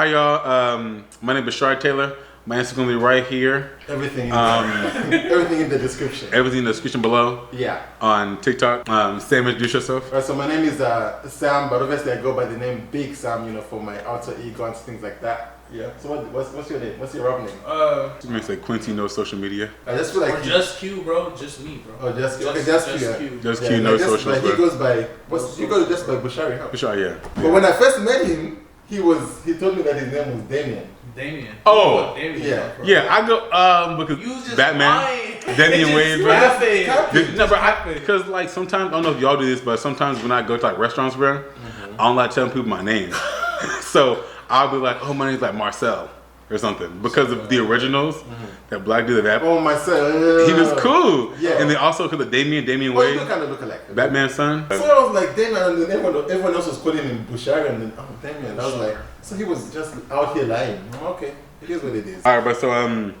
Hi y'all. My name is Shard Taylor. My Instagram will be right here. Everything in everything in the description. Everything in the description below. Yeah. On TikTok. Sam, introduce yourself. Alright, so my name is Sam, but obviously I go by the name Big Sam, you know, for my alter ego and things like that. Yeah. So what's your name? What's your rap name? It makes like Quincy, no social media. I just feel like or just Q, bro. Just me, bro. Oh, just Q. Okay, just Q. Just Q, no social. He goes by he goes just by Bushari. Huh? Bushari, yeah. But when I first met him, he told me that his name was Damien. Damien. Oh, Damien, yeah. I go because you just Batman, Damian Wayne, laughing. No, but because like sometimes I don't know if y'all do this, but sometimes when I go to like restaurants, bro, I don't like telling people my name. So I'll be like, oh, my name's like Marcel or something because of the originals. That black dude that Oh, Marcel. he was cool. Yeah. And then also because of Damian Oh, Wayne, you do kind of look alike. Batman's son. So I was like Damien, and then everyone else was calling him Bushari, and then Damien. I was like, so he was just out here lying. Okay, it is what it is. All right, but so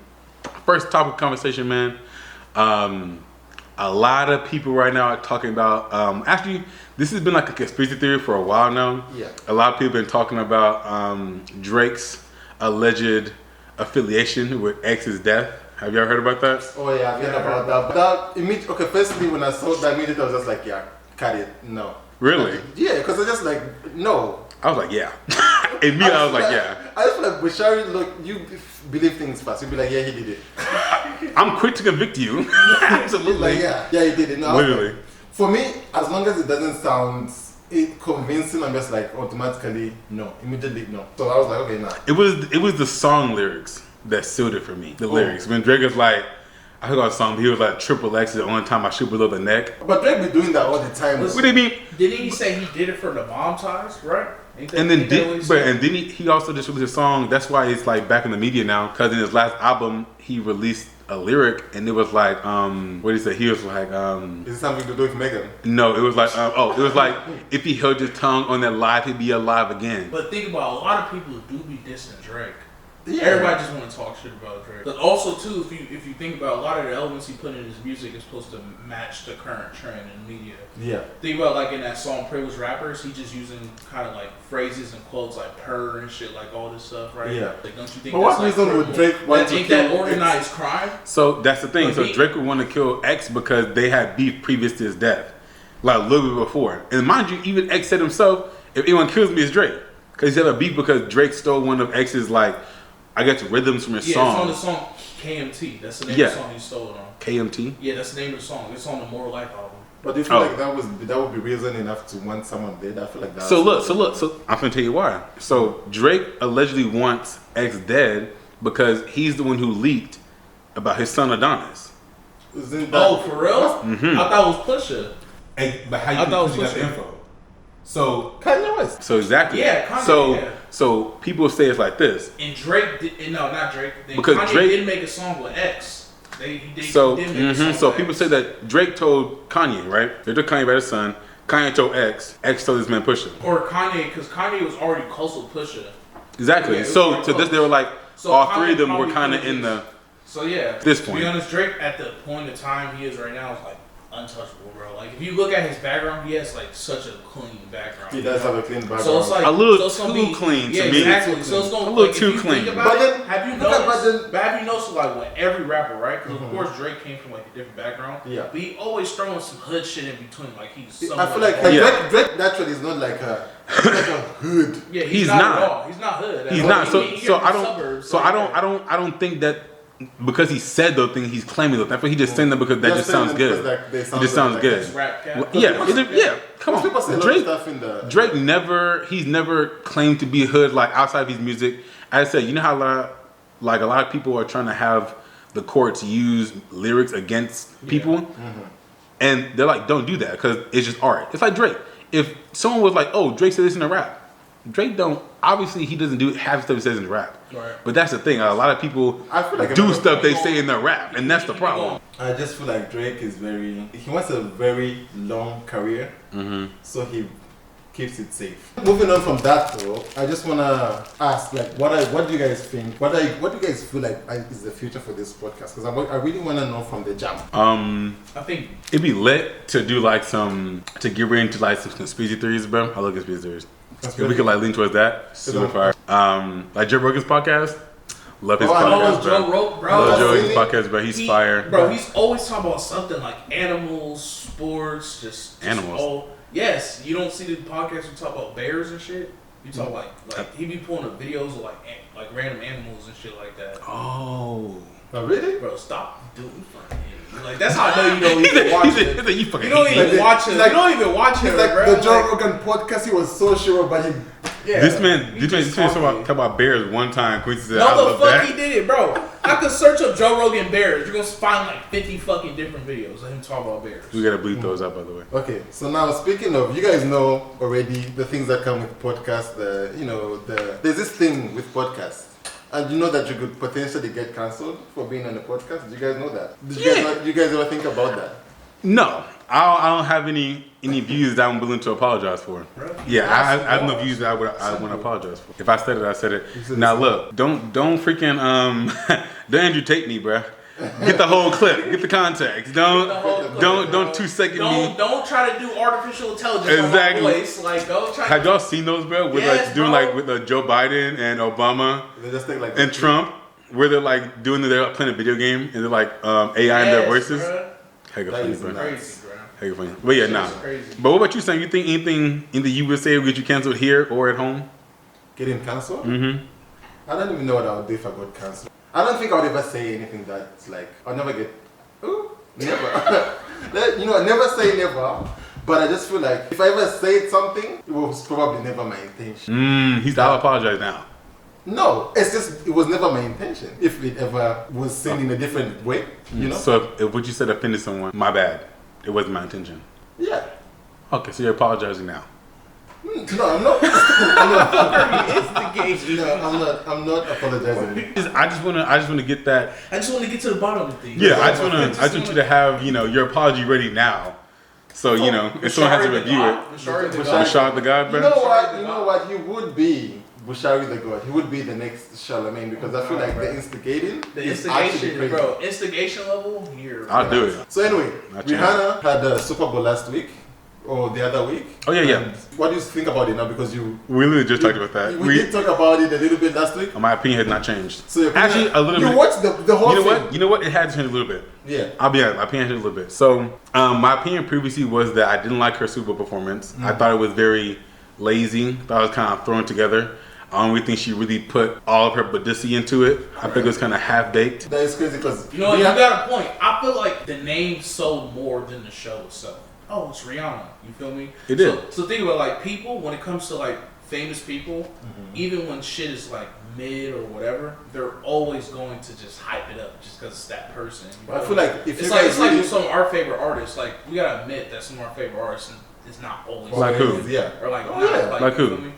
first topic of conversation, man. A lot of people right now are talking about. Actually, this has been like a conspiracy theory for a while now. Yeah. A lot of people have been talking about Drake's alleged affiliation with X's death. Have y'all heard about that? Oh yeah, I've heard about that. Okay, firstly, when I saw that immediately, I was just like, yeah, cut it. No. Really? Yeah, because I just like, no. I was like, yeah. Immediately, I was like, yeah. I just feel like Bushari, look, you believe things fast. You'll be like, yeah, he did it. I'm quick to convict you. Absolutely. Like, yeah, he did it. No, literally. Like, for me, as long as it doesn't sound convincing, I'm just like automatically no, immediately no. So I was like, okay, nah. It was the song lyrics that sealed it for me. The lyrics. When Drake was like, I heard that song, he was like, Triple X is the only time I shoot below the neck. But Drake be doing that all the time. What do you mean? Didn't he say he did it for the bomb ties, right? And then he also just released a song. That's why it's like back in the media now. Because in his last album, he released a lyric, and it was like, what did he say? He was like, is it something to do with Megan? No, it was like, it was like, if he held his tongue on that live, he'd be alive again. But think about, a lot of people do be dissing Drake. Yeah. Everybody just want to talk shit about Drake. But also too, if you think about a lot of the elements he put in his music is supposed to match the current trend in media. Yeah. Think about like in that song Privileged Rappers, he just using kind of like phrases and quotes like purr and shit, like all this stuff, right? Yeah. Like, don't you think? But what reason would Drake want to kill that organized crime? So that's the thing. So Drake would want to kill X because they had beef previous to his death, like a little bit before. And mind you, even X said himself, if anyone kills me, it's Drake, because he had a beef because Drake stole one of X's like, I guess, rhythms from his song. Yeah, it's on the song KMT. That's the name of the song he stole it on. KMT? Yeah, that's the name of the song. It's on the More Life album. But do you feel like that would be reason enough to want someone dead? I feel like that. So I'm gonna tell you why. So Drake allegedly wants X dead because he's the one who leaked about his son Adonis. Oh, for real? Mm-hmm. I thought it was Pusha. Hey, but how you got the info? So Kanye West. So exactly. Yeah, Kanye. So people say it's like this. And Drake not Drake. Because Kanye Drake did make a song with X. So people say that Drake told Kanye, right? They took Kanye by his son. Kanye told X. X told this man Pusha. Or Kanye, because Kanye was already close with Pusha. Exactly. Yeah, so to this, they were like, so all Kanye three of them were kind of in the. So yeah. This point. To be honest, Drake at the point of time he is right now is like untouchable, bro. Like if you look at his background, he has like such a clean background. He does have a clean background. So it's like a little too clean to me. Exactly. So it's gonna a little too clean. But then have you noticed like with every rapper, right? Because of course Drake came from like a different background. Yeah. But he always throwing some hood shit in between. Like he's. I feel like Drake naturally is not like a hood. Yeah, he's not at all. He's not hood. He's not. So I don't think that. Because he said those things, he's claiming those. I think he just saying them because that just sounds good. It just sounds good. Yeah. Come on. Drake never claimed to be hood like outside of his music. As I said, you know how a lot of people are trying to have the courts use lyrics against people, and they're like, don't do that because it's just art. It's like Drake. If someone was like, oh, Drake said this in a rap. Drake obviously he doesn't do half the stuff he says in rap. Right. But that's the thing, a lot of people do stuff they say in their rap, and that's the problem. I just feel like Drake is he wants a very long career, so he keeps it safe. Moving on from that though, I just want to ask, like, what do you guys think? What do you guys feel like is the future for this podcast? Because I really want to know from the jump. I think it'd be lit to do to get into like some conspiracy theories, bro. I love conspiracy theories. If we could like lean towards that, super fire. Like Joe Rogan's podcast. Love his podcast, bro. Love Joe Rogan's podcast, bro. He's fire. Bro, he's always talking about something like animals, sports, just animals. Yes, you don't see the podcast we talk about bears and shit. You talk like he be pulling up videos of like random animals and shit like that. Oh really? Bro, stop doing fucking. Like that's how I know you don't even watch it. You don't even watch it. Like, you don't even watch it. Like bro. the Joe Rogan podcast, he was so sure about him. Yeah, this man talk about bears one time. Quincy said, "No, the fuck he did it, bro." I could search up Joe Rogan bears. You're gonna find like 50 fucking different videos of him talk about bears. We gotta bleep those up, by the way. Okay, so now speaking of, you guys know already the things that come with podcasts. There's this thing with podcasts. And you know that you could potentially get cancelled for being on the podcast? Did you guys know that? Did you guys ever think about that? No. I don't have any views that I'm willing to apologize for. Yeah, I have no views that I want to apologize for. If I said it, I said it. Now look, don't freaking don't Andrew Tate me, bruh. Get the whole clip. Get the context. Don't 2 second me. Don't try to do artificial intelligence exactly. on my voice. Like, don't try. Have y'all seen those, bro? With doing like with Joe Biden and Obama and Trump, where they're like they're playing a video game and they're like AI in their voices. Hecka funny, bro. Crazy, bro. Hecka funny. But yeah, nah. But what about you, Sam? You think anything in the USA will get you canceled here or at home? Getting canceled? Mm-hmm. I don't even know what I would do if I got canceled. I don't think I would ever say anything that's like, I'll never get, never. I never say never, but I just feel like if I ever said something, it was probably never my intention. I'll apologize now. No, it's just, it was never my intention. If it ever was seen in a different way, you know? So if what you said offended someone, my bad. It wasn't my intention. Yeah. Okay, so you're apologizing now. No, I'm not. I'm not apologizing. I just want to get that. I just want to get to the bottom of things. Yeah, I just want you to have your apology ready now. So if someone has to review it. Bashar the God, bro. You know what? He would be Bushari the God. He would be the next Charlemagne because I feel like the instigation, bro. Instigation level here. I'll do it. So anyway, Rihanna had the Super Bowl last week. Or the other week. Oh yeah. What do you think about it now? Because we literally just talked about that. We did talk about it a little bit last week. My opinion has not changed. So actually, a little bit. You watched the whole thing. You know what? It had to change a little bit. Yeah. I'll be honest. My opinion changed a little bit. So, my opinion previously was that I didn't like her Super Bowl performance. I thought it was very lazy. Thought it was kind of thrown together. I don't really think she really put all of her Badissi into it. I think it was kind of half baked. That is crazy because you got a point. I feel like the name sold more than the show itself. Oh, it's Rihanna. You feel me? It did. So think about like people, when it comes to like famous people, even when shit is like mid or whatever, they're always going to just hype it up just because it's that person. I feel like if it's like some of our favorite artists, like we gotta admit that some of our favorite artists is not always like who? Yeah. Or like like who?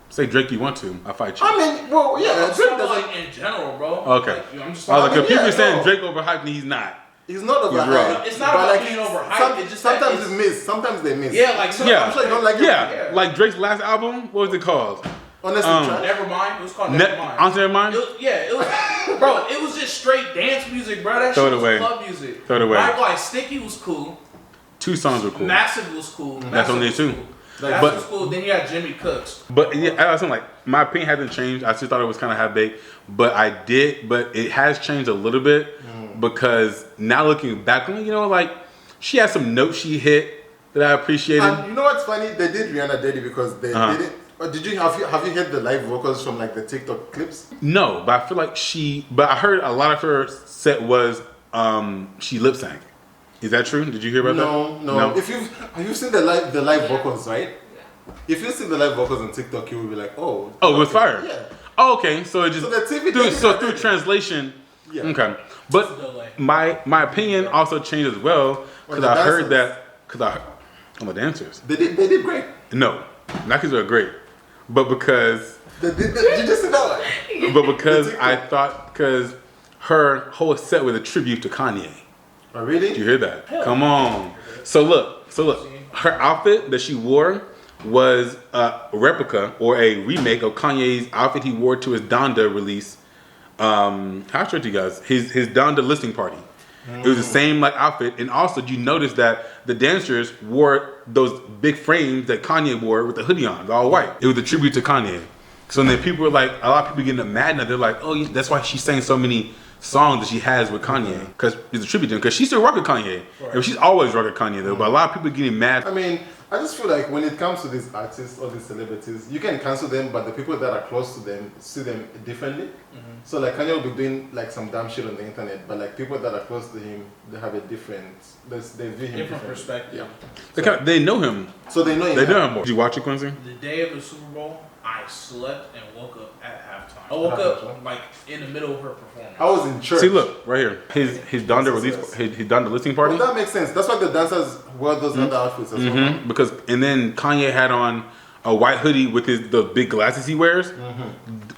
Say Drake, you want to? I'll fight you. I mean, well, yeah. Drake doesn't in general, bro. Okay. Like, I'm just if people are saying Drake overhyped me, he's not. He's not overhyped. It's not about being overhyped. It's just sometimes it's missed. Sometimes they miss. Yeah, like I'm sure you don't like it. Yeah, like Drake's last album. What was it called? Honestly, Nevermind. It was called Nevermind. Honestly, Nevermind. It was, bro. It was just straight dance music, bro. That Throw shit it was away. club music. Throw it away. Like Sticky was cool. 2 songs were cool. Massive was cool. That's only 2. Massive was cool. Then you had Jimmy Cooks. But I was saying, like, my opinion hasn't changed. I still thought it was kind of half baked, but it has changed a little bit because now looking back on, like she had some notes she hit that I appreciated. And you know what's funny? They did Rihanna Dirty because they did it. Did you have you heard the live vocals from like the TikTok clips? No, but I feel like but I heard a lot of her set was she lip sang. Is that true? Did you hear about that? No. If you've seen the live vocals, right? If you see the live vocals on TikTok, you will be like, oh, it was fire. Yeah. Oh, okay. So it just the TV through translation. Yeah. Okay. But my opinion also changed as well because I heard that the dancers. They did great. No, not because they're great, but because did you just see that one? But because I thought her whole set was a tribute to Kanye. Oh, really? Did you hear that? Come on. So look. Her outfit that she wore was a replica or a remake of Kanye's outfit he wore to his Donda release. How should you guys? His Donda listening party. It was the same like outfit, and also you notice that the dancers wore those big frames that Kanye wore with the hoodie on, all white. It was a tribute to Kanye. So then people were like, a lot of people getting mad now. They're like, oh, yeah, that's why she's saying so many songs that she has with Kanye, because it's a tribute to him. Because she's still rocking Kanye. Right. She's always rocking Kanye though. But a lot of people getting mad. I mean, I just feel like when it comes to these artists or these celebrities, you can cancel them, but the people that are close to them see them differently. So like Kanye will be doing like some dumb shit on the internet, but like people that are close to him, they have a different, they view him different perspective. Yeah. They know him. So they know him. They know him more. Did you watch it, Quincy? The day of the Super Bowl, I slept and woke up at halftime. I woke up like in the middle of her performance. I was in church. See, look right here. He's done the release. He's done the listening party. Well, that makes sense. That's why the dancers wear those other outfits as well. Because and then Kanye had on a white hoodie with the big glasses he wears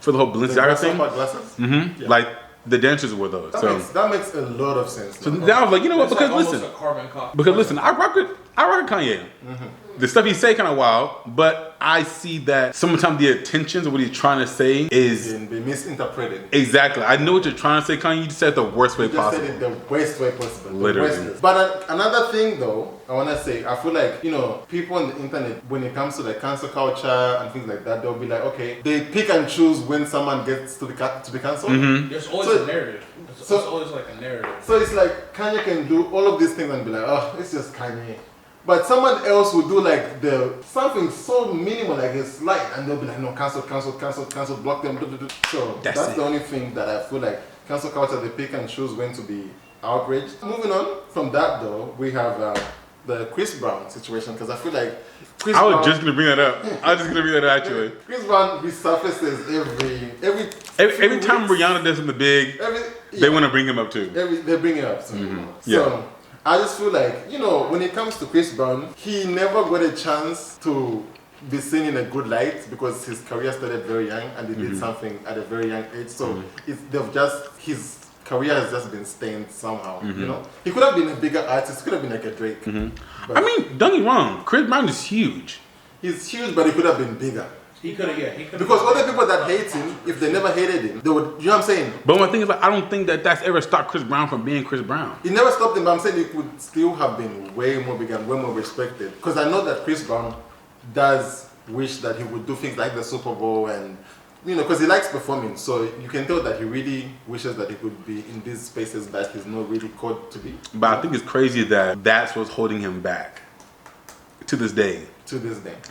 for the whole Balenciaga thing. Glasses? Yeah. Like the dancers wore those. That makes a lot of sense. So then I was like, you know what? Because like listen, a carbon copy. because listen, I rock with Kanye. The stuff he say kind of wild, but I see that sometimes the intentions of what he's trying to say is be misinterpreted. Exactly. I know what you're trying to say, Kanye. You just said it the worst way possible. You just said it the worst way possible. Literally. But another thing though, I want to say, I feel like, you know, people on the internet, when it comes to like cancel culture and things like that, they'll be like, okay, they pick and choose when someone gets to be cancelled. There's always a narrative. It's always like a narrative. So it's like Kanye can do all of these things and be like, oh, it's just Kanye. But someone else would do like something so minimal, like a slide, and they'll be like, no, cancel, block them. So that's the only thing that I feel like cancel culture, they pick and choose when to be outraged. Moving on from that though, we have the Chris Brown situation, because I feel like I was just gonna bring that up. Actually. Chris Brown resurfaces every time Rihanna does something big, they want to bring him up too. They bring it up. So I just feel like, you know, when it comes to Chris Brown, he never got a chance to be seen in a good light because his career started very young and he did something at a very young age. So his career has just been stained somehow. You know, he could have been a bigger artist. Could have been like a Drake. I mean, don't get me wrong. Chris Brown is huge. He's huge, but he could have been bigger. He could have, because other people that hate him, if they never hated him, they would, you know what I'm saying? But one thing is, like, I don't think that's ever stopped Chris Brown from being Chris Brown. It never stopped him, but I'm saying he could still have been way more bigger and way more respected. Because I know that Chris Brown does wish that he would do things like the Super Bowl and, you know, because he likes performing. So you can tell that he really wishes that he could be in these spaces that he's not really called to be. But I think it's crazy that that's what's holding him back to this day.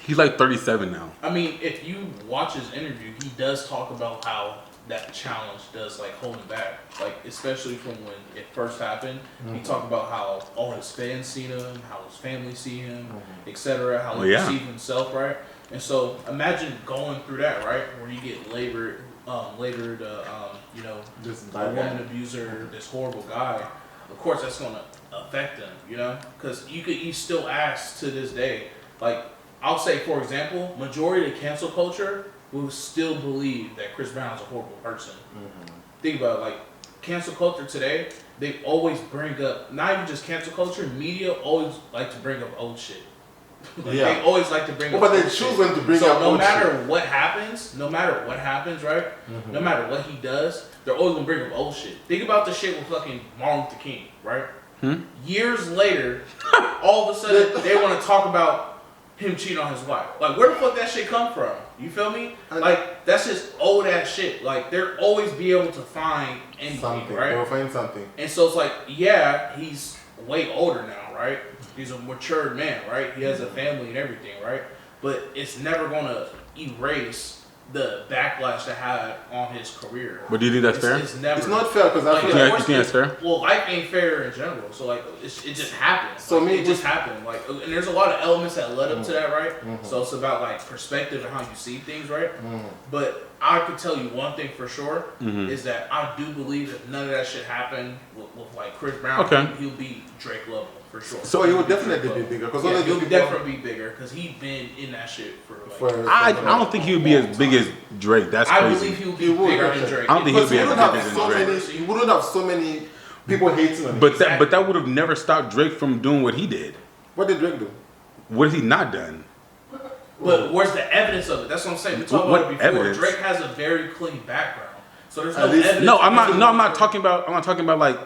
He's like 37 now. I mean, if you watch his interview, he does talk about how that challenge does like hold him back. Like, especially from when it first happened, he talked about how all his fans see him, how his family see him, etc., how he perceives himself, right? And so imagine going through that, right? Where you get labored, you know, this a woman abuser, this horrible guy. Of course, that's gonna affect him, you know, because you still ask to this day. Like, I'll say, for example, majority of cancel culture will still believe that Chris Brown is a horrible person. Think about it, like, cancel culture today, they always bring up, not even just cancel culture, media always like to bring up old shit. They always like to bring up but they choose when to bring up old shit. So no matter what happens, right? No matter what he does, they're always gonna bring up old shit. Think about the shit with fucking Martin Luther King, right? Years later, all of a sudden, they want to talk about him cheating on his wife. Like, where the fuck that shit come from? You feel me? Like, that's just old ass shit. Like, they'll always be able to find anything, right? They'll find something. And so it's like, yeah, he's way older now, right? He's a matured man, right? He has a family and everything, right? But it's never gonna erase the backlash that had on his career. But do you think that's fair? It's not fair because I feel like you think that's fair. Well, life ain't fair in general. So like, it just happens. So like, it just happened. Like, and there's a lot of elements that led up to that, right? So it's about like perspective and how you see things, right? But I could tell you one thing for sure is that I do believe that none of that shit happened with like Chris Brown. He'll be Drake level. For sure. So he would definitely be bigger. He'll definitely be bigger because he's been in that shit for like. I don't think he would be as big as Drake. That's crazy. I believe he'll be bigger than Drake. I don't think he'll be as big as Drake. He wouldn't have so many people hating him. But that would have never stopped Drake from doing what he did. What did Drake do? What has he not done? But where's the evidence of it? That's what I'm saying. We talked about it before. Evidence? Drake has a very clean background, so there's no evidence. No, I'm not talking about. I'm not talking about like.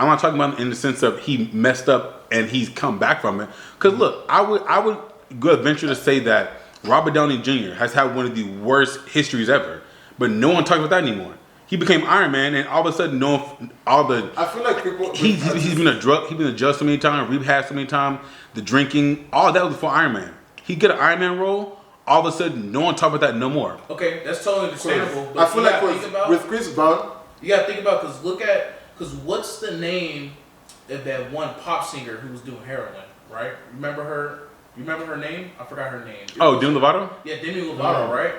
I'm not talking about in the sense of he messed up and he's come back from it. Because look, I would go venture to say that Robert Downey Jr. has had one of the worst histories ever, but no one talks about that anymore. He became Iron Man, and all of a sudden, I feel like people. He's been a judge so many times, rehab so many times, the drinking, all that was before Iron Man. He get an Iron Man role, all of a sudden, no one talk about that no more. Okay, that's totally understandable. I feel like with Chris Brown, you gotta think about because what's the name of that one pop singer who was doing heroin, right? Remember her? You remember her name? I forgot her name. Demi Lovato? Yeah, Demi Lovato, right?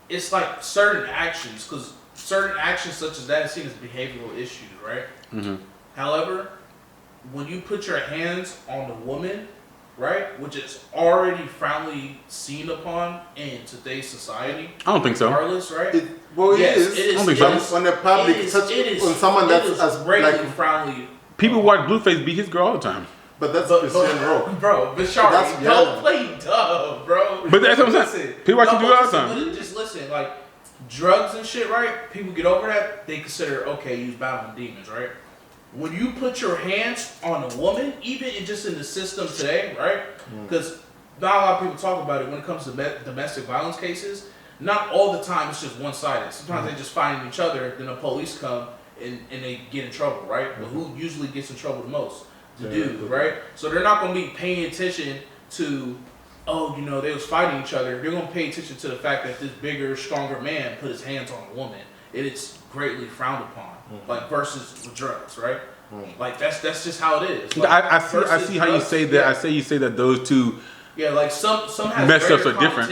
It's like certain actions, because certain actions such as that is seen as behavioral issues, right? Mm-hmm. However, when you put your hands on a woman, right, which is already frowningly seen upon in today's society, I don't think so. Regardless, right? It is. I don't think so. On the public, on someone that's as like frowningly. People watch Blueface beat his girl all the time. But that's Christian Rock. Bro, but Sharky, don't play dumb, bro. But that's what I'm saying. People watch him do it all the time. Just listen, like, drugs and shit, right? People get over that, they consider, okay, you're battling demons, right? When you put your hands on a woman, even just in the system today, right? Because not a lot of people talk about it when it comes to domestic violence cases. Not all the time it's just one-sided. Sometimes they just find each other, then the police come and they get in trouble, right? But who usually gets in trouble the most? The dude, right? So they're not going to be paying attention to, they was fighting each other. They're going to pay attention to the fact that this bigger, stronger man put his hands on a woman. It's greatly frowned upon, like versus with drugs, right? Like that's just how it is. Like, I see how you say that. Yeah. You say that those two. Yeah, like some have messed ups are different.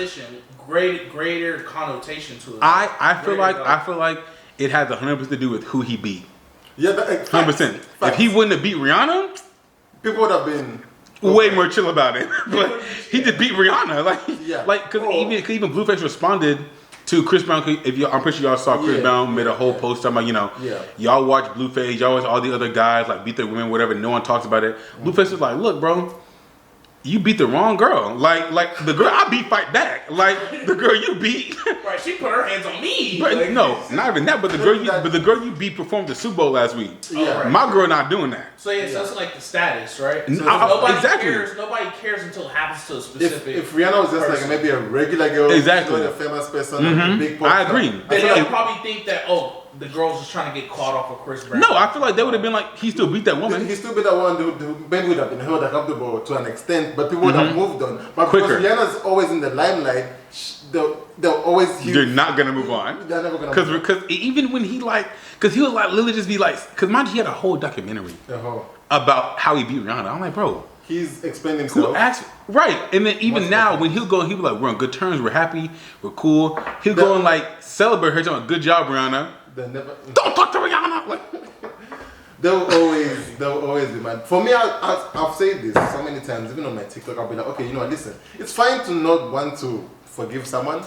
Greater connotation to it. I feel like it has 100% to do with who he beat. Yeah, 100%. If he wouldn't have beat Rihanna, people would have been way more chill about it. But he just beat Rihanna, because even Blueface responded to Chris Brown. I'm pretty sure y'all saw Chris Brown made a whole post talking about, y'all watch Blueface, y'all watch all the other guys like beat their women, whatever. No one talks about it. Blueface was like, look, bro. You beat the wrong girl. Like the girl I beat fight back. Like the girl you beat. Right, she put her hands on me. But like, no, not even that. But the girl you beat performed the Super Bowl last week. Yeah. Right. My girl not doing that. So so it's like the status, right? So exactly. Nobody cares until it happens to a specific. If Rihanna was just like maybe a regular girl, exactly, a famous person, a big pop I agree. Then they'll probably think that the girl's just trying to get caught off of Chris Brown. No, I feel like they would have been like, he still beat that woman. He still beat that woman. The band would have been held accountable to an extent, but people would have moved on. But because Rihanna's always in the limelight, they'll always. They're not gonna move on. They're never gonna. Because even when he because he would literally just be like, because mind you, he had a whole documentary about how he beat Rihanna. I'm like, bro. He's explaining himself. Right. And then even now, when he'll be like, we're on good terms, we're happy, we're cool. He'll go and celebrate her, talking, good job, Rihanna. Don't talk to Rihanna. They'll always be mad. For me, I've said this so many times, even on my TikTok, I'll be like, okay, listen, it's fine to not want to forgive someone,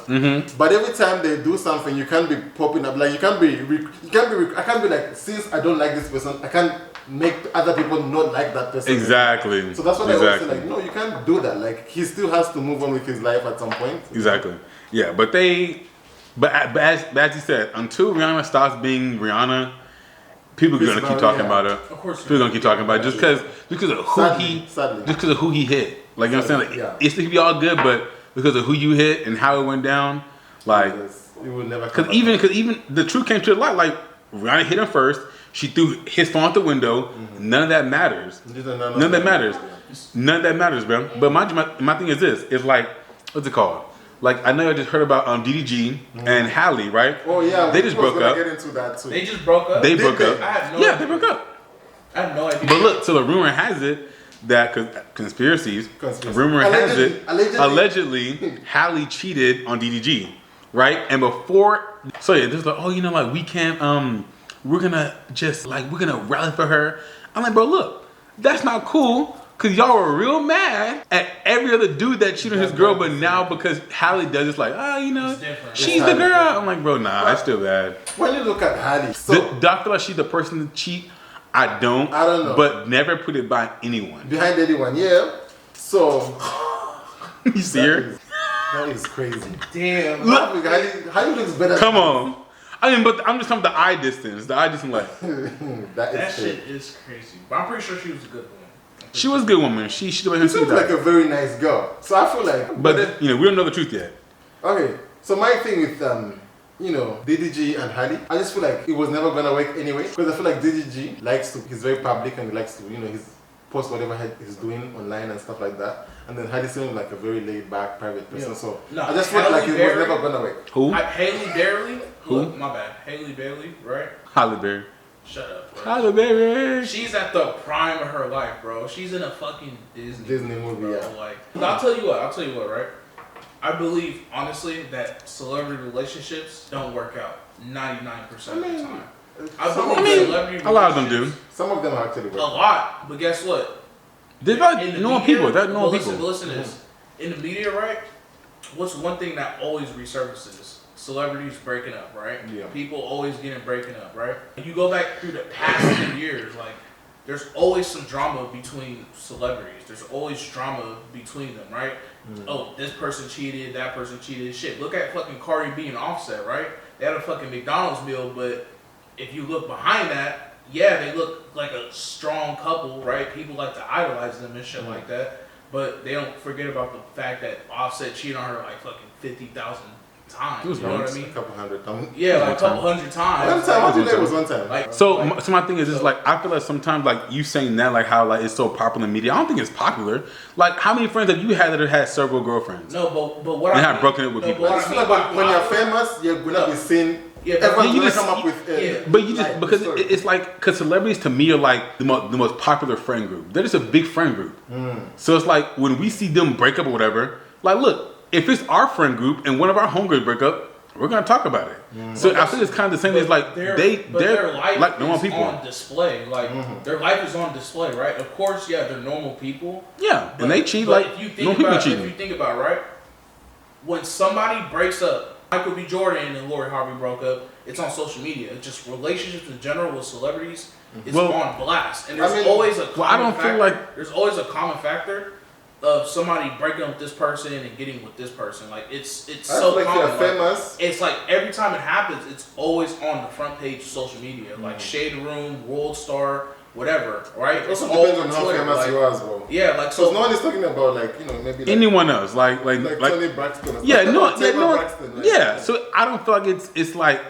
but every time they do something, you can't be popping up. Like I can't be like, since I don't like this person, I can't make other people not like that person. Exactly. So that's what I always say. Like, no, you can't do that. Like, he still has to move on with his life at some point. Exactly. Yeah, but as you said, until Rihanna stops being Rihanna, people are gonna keep talking about her. Of course, people are gonna keep talking about it just because of who he hit. Like, you know what I'm saying? Like, it's to be all good, but because of who you hit and how it went down, like, it will never. Because even the truth came to the light. Like, Rihanna hit him first. She threw his phone out the window. None of that matters. None of that matters. None of that matters, bro. But my thing is this: it's like, what's it called? Like, I know I just heard about DDG and Halle, right? Oh yeah, they just broke up. Get into that too. They just broke up. They broke up. I have no idea. They broke up. I have no idea. But look, so the rumor has it that conspiracies. Rumor has it allegedly Halle cheated on DDG, right? And before, so yeah, there's like, we can't we're gonna rally for her. I'm like, bro, look, that's not cool. Cause y'all were real mad at every other dude that cheated on his girl, but now because Halle does, it's like, she's the girl. I'm like, bro, nah, it's still bad. When you look at Halle, do I feel like she's the person to cheat? I don't know. But never put it by anyone. Behind anyone, yeah. So you see her? That is crazy. Damn. Look, Halle looks better. Come on. I mean, but I'm just talking the eye distance. The eye distance, like that shit is crazy. But I'm pretty sure she was a good woman. She was a good woman. She seems like a very nice girl. So I feel like, but you know, we don't know the truth yet. Okay, so my thing with you know, DDG and Halle, I just feel like it was never gonna work anyway, because I feel like DDG likes to, he's very public and he likes to, you know, he's post whatever he's doing online and stuff like that. And then Halle seemed like a very laid back, private person. Yeah. So no, I just felt like it was never gonna work. Who? Halle Berry. Look, my bad. Halle Bailey, right? Halle Berry. Shut up, bro. Halle Berry. She's at the prime of her life, bro. She's in a fucking Disney movie, bro. Yeah. Like, I'll tell you what, right? I believe, honestly, that celebrity relationships don't work out 99% of the time. Celebrity a lot of them do. Some of them actually work. A lot, but guess what? They're like normal people. They're normal people. Listen to this. In the media, right? What's one thing that always resurfaces? Celebrities breaking up, right? Yeah. People always getting breaking up, right? And you go back through the past 10 years, like, there's always some drama between celebrities. There's always drama between them, right? Oh, this person cheated, that person cheated. Shit, look at fucking Cardi B and Offset, right? They had a fucking McDonald's meal, but if you look behind that, yeah, they look like a strong couple, right? People like to idolize them and shit like that. But they don't forget about the fact that Offset cheated on her like fucking 50,000 times. You know what I mean? A couple hundred times. Yeah, like a couple hundred times. One time. Like, so my thing is just like, I feel like sometimes like you saying that, like how like it's so popular in media. I don't think it's popular. Like, how many friends have you had that have had several girlfriends? No, but what and have broken it with people. I feel like when you're famous, you're gonna be seen. Yeah, everyone's gonna come up with. But you just because it's like, because celebrities to me are like the most popular friend group. They're just a big friend group. So it's like when we see them break up or whatever. Like, look, if it's our friend group and one of our homegirls break up, we're gonna talk about it. So I think it's kind of the same as like they're life like normal people on display. Like their life is on display, right? Of course, yeah, they're normal people. Yeah, and they cheat like normal people cheating. If you think about it, right, when somebody breaks up, Michael B. Jordan and Lori Harvey broke up. It's on social media. It's just relationships in general with celebrities is on blast, and there's always a common factor. There's always a common factor of somebody breaking up with this person and getting with this person. Like it's so like common. They're famous. It's like every time it happens, it's always on the front page of social media, like Shade Room, World Star, whatever. Right? It also depends on how famous you are as well. Yeah, like so. No one is talking about like maybe like, anyone else like Tony Braxton. Yeah, no, Braxton, right? yeah. So I don't feel like it's like.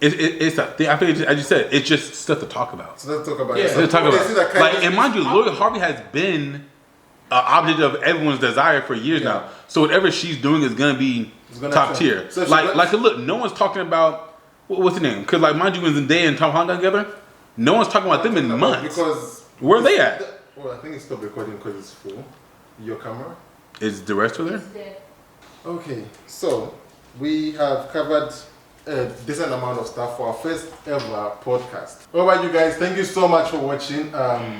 It's a thing. I think, as you said, it's just stuff to talk about. So let's talk about it. Yeah, talk about. Like, and mind you, Lori Harvey has been an object of everyone's desire for years now. So whatever she's doing is gonna be top tier. So like, look, no one's talking about what's the name? Because like, mind you, when Zendaya and Tom Holland got together, no one's talking about them in months. Because where are they at? Well, I think it's stopped recording because it's full. Your camera? Is the rest of there? Okay, so we have covered a decent amount of stuff for our first ever podcast. All right, you guys, thank you so much for watching.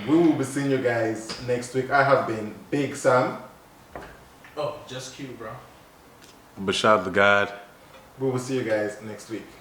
We will be seeing you guys next week. I have been Big Sam. Oh, just cute, bro. Bashad the God. We will see you guys next week.